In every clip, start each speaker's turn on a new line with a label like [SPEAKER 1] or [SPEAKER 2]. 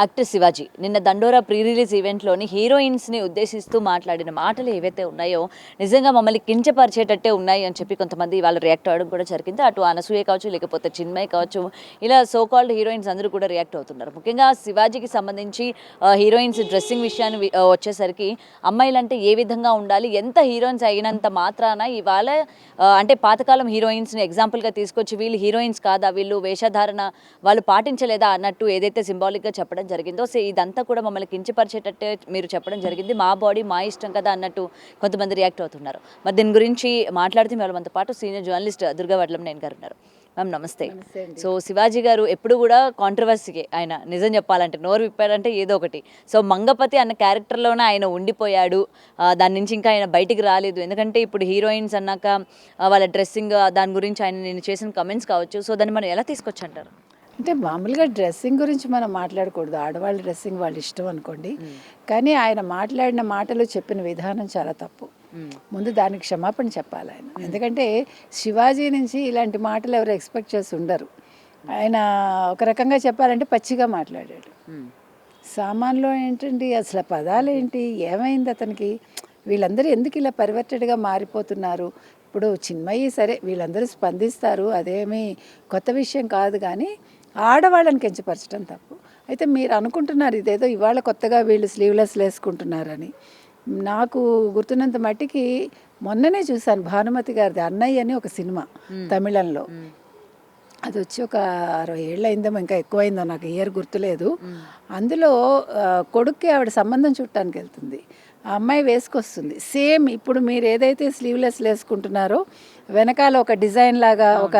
[SPEAKER 1] Actor Shivaji నిన్న దండోరా pre release ఈవెంట్లోని హీరోయిన్స్ని ఉద్దేశిస్తూ మాట్లాడిన మాటలు ఏవైతే ఉన్నాయో నిజంగా మమ్మల్ని కించపరిచేటట్టే ఉన్నాయి అని చెప్పి కొంతమంది వాళ్ళు రియాక్ట్ అవ్వడం కూడా జరిగింది. అటు అనసూయ కావచ్చు, లేకపోతే చిన్మయ్ కావచ్చు, ఇలా సో కాల్డ్ హీరోయిన్స్ అందరూ కూడా రియాక్ట్ అవుతున్నారు. ముఖ్యంగా శివాజీకి సంబంధించి హీరోయిన్స్ డ్రెస్సింగ్ విషయాన్ని వచ్చేసరికి అమ్మాయిలంటే ఏ విధంగా ఉండాలి, ఎంత హీరోయిన్స్ అయినంత మాత్రాన ఇవాళ అంటే పాతకాలం హీరోయిన్స్ని ఎగ్జాంపుల్గా తీసుకొచ్చి వీళ్ళు హీరోయిన్స్ కాదా, వీళ్ళు వేషధారణ వాళ్ళు పాటించలేదా అన్నట్టు ఏదైతే సింబాలిక్గా చెప్పడం జరిగిందో, సో ఇదంతా కూడా మమ్మల్ని కించపరిచేటట్టే మీరు చెప్పడం జరిగింది, మా బాడీ మా ఇష్టం కదా అన్నట్టు కొంతమంది రియాక్ట్ అవుతున్నారు. మరి దీని గురించి మాట్లాడితే మేము మనతో పాటు సీనియర్ జర్నలిస్ట్ దుర్గా వడ్లంనేని గారు ఉన్నారు. మ్యామ్ నమస్తే. సో శివాజీ గారు ఎప్పుడు కూడా కాంట్రవర్సీకే, ఆయన నిజం చెప్పాలంటే నోరు విప్పాడంటే ఏదో ఒకటి. సో మంగపతి అన్న క్యారెక్టర్లోనే ఆయన ఉండిపోయాడు, దాని నుంచి ఇంకా ఆయన బయటికి రాలేదు. ఎందుకంటే ఇప్పుడు హీరోయిన్స్ అన్నాక వాళ్ళ డ్రెస్సింగ్ దాని గురించి ఆయన నేను చేసిన కమెంట్స్ కావచ్చు, సో దాన్ని మనం ఎలా తీసుకొచ్చి అంటారు?
[SPEAKER 2] అంటే మామూలుగా డ్రెస్సింగ్ గురించి మనం మాట్లాడకూడదు, ఆడవాళ్ళ డ్రెస్సింగ్ వాళ్ళ ఇష్టం అనుకోండి. కానీ ఆయన మాట్లాడిన మాటలు చెప్పిన విధానం చాలా తప్పు. ముందు దానికి క్షమాపణ చెప్పాలి ఆయన. ఎందుకంటే శివాజీ నుంచి ఇలాంటి మాటలు ఎవరు ఎక్స్పెక్ట్ చేసి ఉండరు. ఆయన ఒక రకంగా చెప్పాలంటే పచ్చిగా మాట్లాడాడు. సామాన్లో ఏంటండి అసలు పదాలు ఏంటి, ఏమైంది అతనికి, వీళ్ళందరూ ఎందుకు ఇలా పరివర్టెడ్గా మారిపోతున్నారు. ఇప్పుడు చిన్మయి సరే వీళ్ళందరూ స్పందిస్తారు, అదేమీ కొత్త విషయం కాదు. కానీ ఆడవాళ్ళని కించపరచడం తప్పు. అయితే మీరు అనుకుంటున్నారు ఇదేదో ఇవాళ కొత్తగా వీళ్ళు స్లీవ్లెస్ వేసుకుంటున్నారని. నాకు గుర్తున్నంత మట్టికి మొన్ననే చూశాను భానుమతి గారిది అన్నయ్య అని ఒక సినిమా తమిళంలో. అది వచ్చి ఒక 60 ఏళ్ళు అయిందేమో, ఇంకా ఎక్కువైందో నాకు ఇయర్ గుర్తులేదు. అందులో కొడుక్కి ఆవిడ సంబంధం చుట్టానికి వెళ్తుంది, ఆ అమ్మాయి వేసుకొస్తుంది సేమ్ ఇప్పుడు మీరు ఏదైతే స్లీవ్లెస్ వేసుకుంటున్నారో వెనకాల ఒక డిజైన్ లాగా ఒక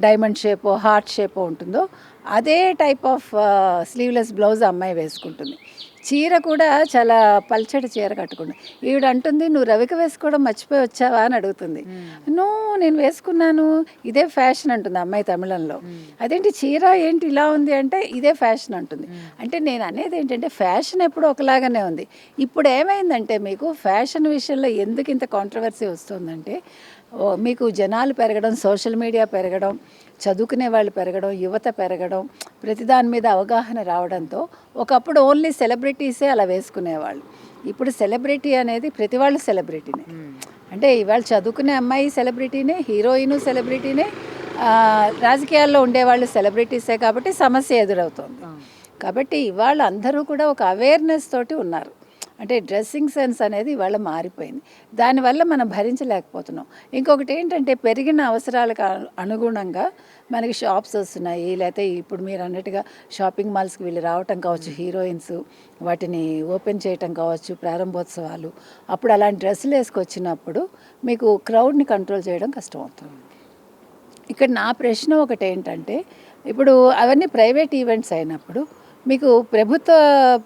[SPEAKER 2] డైమండ్ షేపో హార్ట్ షేపో ఉంటుందో అదే టైప్ ఆఫ్ స్లీవ్లెస్ బ్లౌజ్ అమ్మాయి వేసుకుంటుంది. చీర కూడా చాలా పల్చటి చీర కట్టుకుంది. ఈవిడ అంటుంది నువ్వు రవిక వేసుకోవడం మర్చిపోయి వచ్చావా అని అడుగుతుంది. నేను వేసుకున్నాను, ఇదే ఫ్యాషన్ అంటుంది అమ్మాయి తమిళంలో. అదేంటి చీర ఏంటి ఇలా ఉంది అంటే ఇదే ఫ్యాషన్ అంటుంది. అంటే నేను అనేది ఏంటంటే ఫ్యాషన్ ఎప్పుడు ఒకలాగానే ఉంది. ఇప్పుడు ఏమైందంటే మీకు ఫ్యాషన్ విషయంలో ఎందుకు ఇంత కాంట్రవర్సీ వస్తుందంటే మీకు జనాలు పెరగడం, సోషల్ మీడియా పెరగడం, చదువుకునే వాళ్ళు పెరగడం, యువత పెరగడం, ప్రతిదాని మీద అవగాహన రావడంతో ఒకప్పుడు ఓన్లీ సెలబ్రిటీసే అలా వేసుకునేవాళ్ళు. ఇప్పుడు సెలబ్రిటీ అనేది ప్రతి వాళ్ళు సెలబ్రిటీనే. అంటే ఇవాళ చదువుకునే అమ్మాయి సెలబ్రిటీనే, హీరోయిన్ సెలబ్రిటీనే, రాజకీయాల్లో ఉండేవాళ్ళు సెలబ్రిటీసే. కాబట్టి సమస్య ఎదురవుతుంది. కాబట్టి ఇవాళ అందరూ కూడా ఒక అవేర్నెస్ తోటి ఉన్నారు. అంటే డ్రెస్సింగ్ సెన్స్ అనేది ఇవాళ మారిపోయింది, దానివల్ల మనం భరించలేకపోతున్నాం. ఇంకొకటి ఏంటంటే పెరిగిన అవసరాలకు అనుగుణంగా మనకి షాప్స్ వస్తున్నాయి, లేకపోతే ఇప్పుడు మీరు అన్నట్టుగా షాపింగ్ మాల్స్కి వీళ్ళు రావటం కావచ్చు, హీరోయిన్స్ వాటిని ఓపెన్ చేయటం కావచ్చు, ప్రారంభోత్సవాలు, అప్పుడు అలాంటి డ్రెస్సులు వేసుకొచ్చినప్పుడు మీకు క్రౌడ్ని కంట్రోల్ చేయడం కష్టం అవుతుంది. ఇక్కడ నా ప్రశ్న ఒకటి ఏంటంటే ఇప్పుడు అవన్నీ ప్రైవేట్ ఈవెంట్స్ అయినప్పుడు మీకు ప్రభుత్వ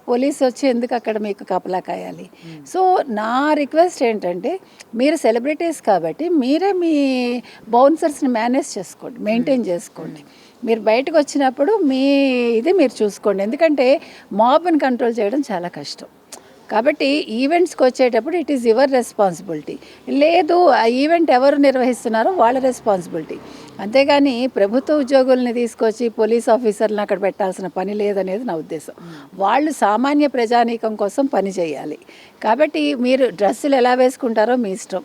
[SPEAKER 2] పోలీసు వచ్చి ఎందుకు అక్కడ మీకు కాపలా కాయాలి? సో నా రిక్వెస్ట్ ఏంటంటే మీరు సెలబ్రిటీస్ కాబట్టి మీరే మీ బౌన్సర్స్ని మేనేజ్ చేసుకోండి, మెయింటైన్ చేసుకోండి. మీరు బయటకు వచ్చినప్పుడు మీ ఇది మీరు చూసుకోండి. ఎందుకంటే మాబ్ని కంట్రోల్ చేయడం చాలా కష్టం. కాబట్టి ఈవెంట్స్కి వచ్చేటప్పుడు ఇట్ ఈస్ యువర్ రెస్పాన్సిబిలిటీ. లేదు ఆ ఈవెంట్ ఎవరు నిర్వహిస్తున్నారో వాళ్ళ రెస్పాన్సిబిలిటీ. అంతేగాని ప్రభుత్వ ఉద్యోగుల్ని తీసుకొచ్చి పోలీస్ ఆఫీసర్లను అక్కడ పెట్టాల్సిన పని లేదనేది నా ఉద్దేశం. వాళ్ళు సామాన్య ప్రజానీకం కోసం పని చేయాలి. కాబట్టి మీరు డ్రెస్సులు ఎలా వేసుకుంటారో మీ ఇష్టం.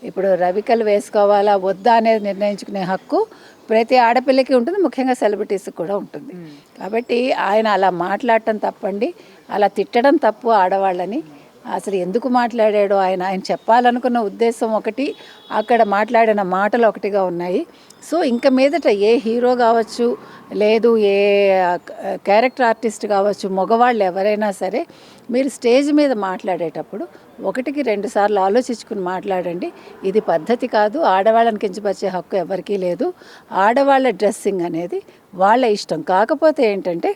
[SPEAKER 2] ఇప్పుడు రవికలు వేసుకోవాలా వద్దా అనేది నిర్ణయించుకునే హక్కు ప్రతి ఆడపిల్లకి ఉంటుంది, ముఖ్యంగా సెలబ్రిటీస్కి కూడా ఉంటుంది. కాబట్టి ఆయన అలా మాట్లాడటం తప్పండి, అలా తిట్టడం తప్పు ఆడవాళ్ళని. అసలు ఎందుకు మాట్లాడాడో ఆయన చెప్పాలనుకున్న ఉద్దేశం ఒకటి, అక్కడ మాట్లాడిన మాటలు ఒకటిగా ఉన్నాయి. సో ఇంక మీదట ఏ హీరో కావచ్చు, లేదు ఏ క్యారెక్టర్ ఆర్టిస్ట్ కావచ్చు, మగవాళ్ళు ఎవరైనా సరే మీరు స్టేజ్ మీద మాట్లాడేటప్పుడు 1-2 సార్లు ఆలోచించుకుని మాట్లాడండి. ఇది పద్ధతి కాదు, ఆడవాళ్ళని కించపరిచే హక్కు ఎవరికీ లేదు. ఆడవాళ్ళ డ్రెస్సింగ్ అనేది వాళ్ళ ఇష్టం. కాకపోతే ఏంటంటే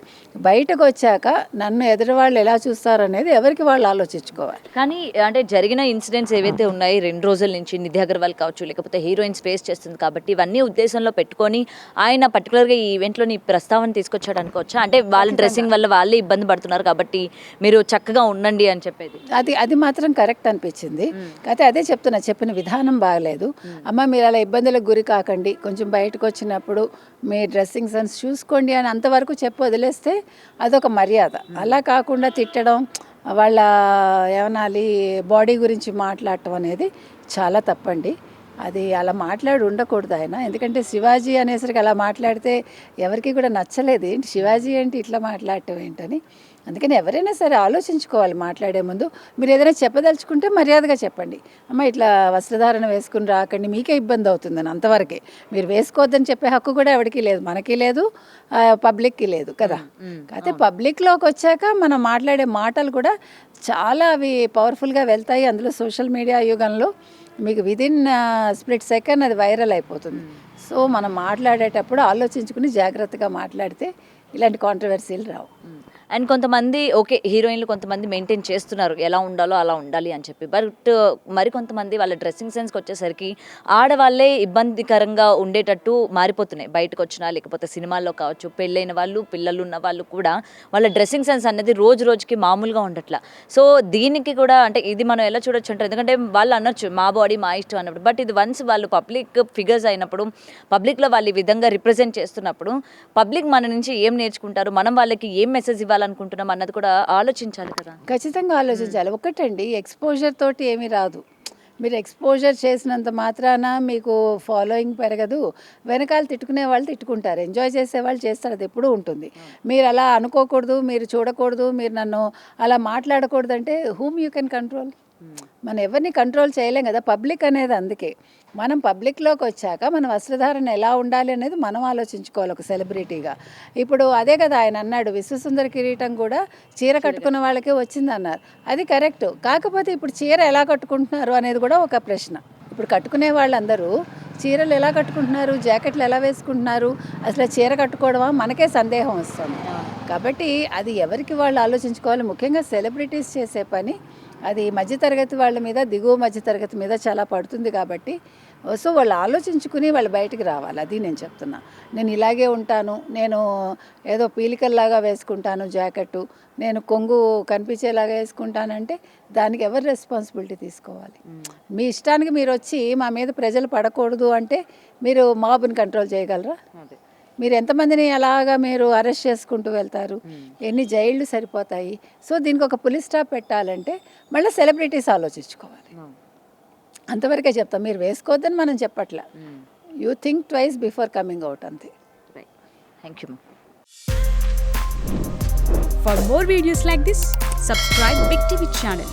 [SPEAKER 2] బయటకు వచ్చాక నన్ను ఎదురువాళ్ళు ఎలా చూస్తారనేది ఎవరికి వాళ్ళు ఆలోచించుకోవాలి.
[SPEAKER 1] కానీ అంటే జరిగిన ఇన్సిడెంట్స్ ఏవైతే ఉన్నాయి 2 రోజుల నుంచి నిధి అగర్వాల్ కావచ్చు, లేకపోతే హీరోయిన్స్ ఫేస్ చేస్తుంది కాబట్టి ఇవన్నీ ఉద్దేశంలో పెట్టుకొని ఆయన పర్టికులర్గా ఈ ఈవెంట్లోని ప్రస్తావన తీసుకొచ్చాడు అనుకోవచ్చా? అంటే వాళ్ళ డ్రెస్సింగ్ వల్ల వాళ్ళే ఇబ్బంది పడుతున్నారు కాబట్టి మీరు చక్కగా ఉండండి అని చెప్పేది.
[SPEAKER 2] అది మాత్రం కరెక్ట్ అనిపించింది. అయితే అదే చెప్తున్నా, చెప్పిన విధానం బాగలేదు. అమ్మ మీరు అలా ఇబ్బందులకు గురి కాకండి, కొంచెం బయటకు వచ్చినప్పుడు మీ డ్రెస్సింగ్ సెన్స్ చూసుకోండి అని అంతవరకు చెప్పి వదిలేస్తే అదొక మర్యాద. అలా కాకుండా తిట్టడం, వాళ్ళ ఏమనాలి బాడీ గురించి మాట్లాడటం అనేది చాలా తప్పండి. అది అలా మాట్లాడి ఉండకూడదు ఆయన. ఎందుకంటే శివాజీ అనేసరికి అలా మాట్లాడితే ఎవరికి కూడా నచ్చలేదు. ఏంటి శివాజీ ఏంటి ఇట్లా మాట్లాడటం ఏంటని. అందుకని ఎవరైనా సరే ఆలోచించుకోవాలి మాట్లాడే ముందు. మీరు ఏదైనా చెప్పదలుచుకుంటే మర్యాదగా చెప్పండి. అమ్మ ఇట్లా వస్త్రధారణ వేసుకుని రాకండి, మీకే ఇబ్బంది అవుతుందని, అంతవరకే. మీరు వేసుకోవద్దని చెప్పే హక్కు కూడా ఎవరికి లేదు, మనకి లేదు, పబ్లిక్కి లేదు కదా. కాకపోతే పబ్లిక్లోకి వచ్చాక మనం మాట్లాడే మాటలు కూడా చాలా అవి పవర్ఫుల్గా వెళ్తాయి. అందులో సోషల్ మీడియా యుగంలో మీకు విదిన్ స్ప్లిట్ సెకండ్ అది వైరల్ అయిపోతుంది. సో మనం మాట్లాడేటప్పుడు ఆలోచించుకుని జాగ్రత్తగా మాట్లాడితే ఇలాంటి కాంట్రవర్సీలు రావు.
[SPEAKER 1] అండ్ కొంతమంది ఓకే హీరోయిన్లు కొంతమంది మెయింటైన్ చేస్తున్నారు ఎలా ఉండాలో అలా ఉండాలి అని చెప్పి, బట్ మరికొంతమంది వాళ్ళ డ్రెస్సింగ్ సెన్స్కి వచ్చేసరికి ఆడవాళ్ళే ఇబ్బందికరంగా ఉండేటట్టు మారిపోతున్నాయి. బయటకు వచ్చినా లేకపోతే సినిమాల్లో కావచ్చు, పెళ్ళైన వాళ్ళు పిల్లలు ఉన్న వాళ్ళు కూడా వాళ్ళ డ్రెస్సింగ్ సెన్స్ అనేది రోజు రోజుకి మామూలుగా ఉండట్లా. సో దీనికి కూడా అంటే ఇది మనం ఎలా చూడొచ్చు అంటారు, ఎందుకంటే వాళ్ళు అనొచ్చు మా బాడీ మా ఇష్టం అన్నప్పుడు, బట్ ఇది వన్స్ వాళ్ళు పబ్లిక్ ఫిగర్స్ అయినప్పుడు, పబ్లిక్లో వాళ్ళు ఈ విధంగా రిప్రజెంట్ చేస్తున్నప్పుడు పబ్లిక్ మన నుంచి ఏం నేర్చుకుంటారు, మనం వాళ్ళకి ఏం మెసేజ్ ఇవ్వాలనుకుంటున్నాం అన్నది కూడా ఆలోచించాలి కదా.
[SPEAKER 2] ఖచ్చితంగా ఆలోచించాలి. ఒకటండి, ఎక్స్పోజర్ తోటి ఏమీ రాదు. మీరు ఎక్స్పోజర్ చేసినంత మాత్రాన మీకు ఫాలోయింగ్ పెరగదు. వెనకాల తిట్టుకునే వాళ్ళు తిట్టుకుంటారు, ఎంజాయ్ చేసే వాళ్ళు చేస్తారు, అది ఎప్పుడూ ఉంటుంది. మీరు అలా అనుకోకూడదు, మీరు చూడకూడదు, మీరు నన్ను అలా మాట్లాడకూడదు అంటే హూమ్ యూ కెన్ కంట్రోల్? మనం ఎవరిని కంట్రోల్ చేయలేం కదా. పబ్లిక్ అనేది అందుకే మనం పబ్లిక్లోకి వచ్చాక మన వస్త్రధారణ ఎలా ఉండాలి అనేది మనం ఆలోచించుకోవాలి ఒక సెలబ్రిటీగా. ఇప్పుడు అదే కదా ఆయన అన్నాడు, విశ్వసుందర కిరీటం కూడా చీర కట్టుకున్న వాళ్ళకే వచ్చింది అన్నారు. అది కరెక్ట్. కాకపోతే ఇప్పుడు చీర ఎలా కట్టుకుంటున్నారు అనేది కూడా ఒక ప్రశ్న. ఇప్పుడు కట్టుకునే వాళ్ళందరూ చీరలు ఎలా కట్టుకుంటున్నారు, జాకెట్లు ఎలా వేసుకుంటున్నారు, అసలు చీర కట్టుకోవడమా, మనకే సందేహం వస్తుంది. కాబట్టి అది ఎవరికి వాళ్ళు ఆలోచించుకోవాలి. ముఖ్యంగా సెలబ్రిటీస్ చేసే పని అది మధ్యతరగతి వాళ్ళ మీద, దిగువ మధ్యతరగతి మీద చాలా పడుతుంది. కాబట్టి సో వాళ్ళు ఆలోచించుకుని వాళ్ళు బయటికి రావాలి. అది నేను చెప్తున్నా. నేను ఇలాగే ఉంటాను, నేను ఏదో పీలికల్లాగా వేసుకుంటాను జాకెట్టు, నేను కొంగు కనిపించేలాగా వేసుకుంటానంటే దానికి ఎవరు రెస్పాన్సిబిలిటీ తీసుకోవాలి? మీ ఇష్టానికి మీరు వచ్చి మా మీద ప్రజలు పడకూడదు అంటే మీరు మాబ్ని కంట్రోల్ చేయగలరా? మీరు ఎంతమందిని అలాగా మీరు అరెస్ట్ చేసుకుంటూ వెళ్తారు? ఎన్ని జైళ్ళు సరిపోతాయి? సో దీనికి ఒక పులిస్ స్టాప్ పెట్టాలంటే మళ్ళీ సెలబ్రిటీస్ ఆలోచించుకోవాలి. అంతవరకే చెప్తాం. మీరు వేసుకోవద్దని మనం చెప్పట్లా. You think twice before coming out, అంతే.
[SPEAKER 1] Thank you.
[SPEAKER 3] For more videos like this, subscribe Big TV channel.